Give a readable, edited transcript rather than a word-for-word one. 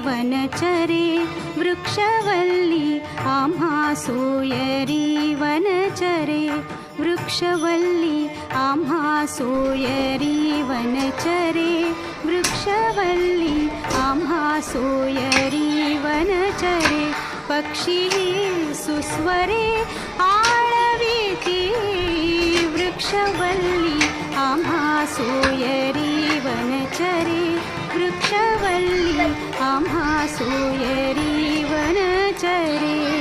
वनचरे वृक्षवल्ली आम्हा सोयरी वनचरे वृक्षवल्ली आम्हा सोयरी वनचरे वृक्षवल्ली आम्हा सोयरी वनचरे पक्षी सुस्वरे आळविती वृक्षवल्ली आम्हा सोयरी वनचरे वृक्षवल्ली आम्हा सोयरी वनचरे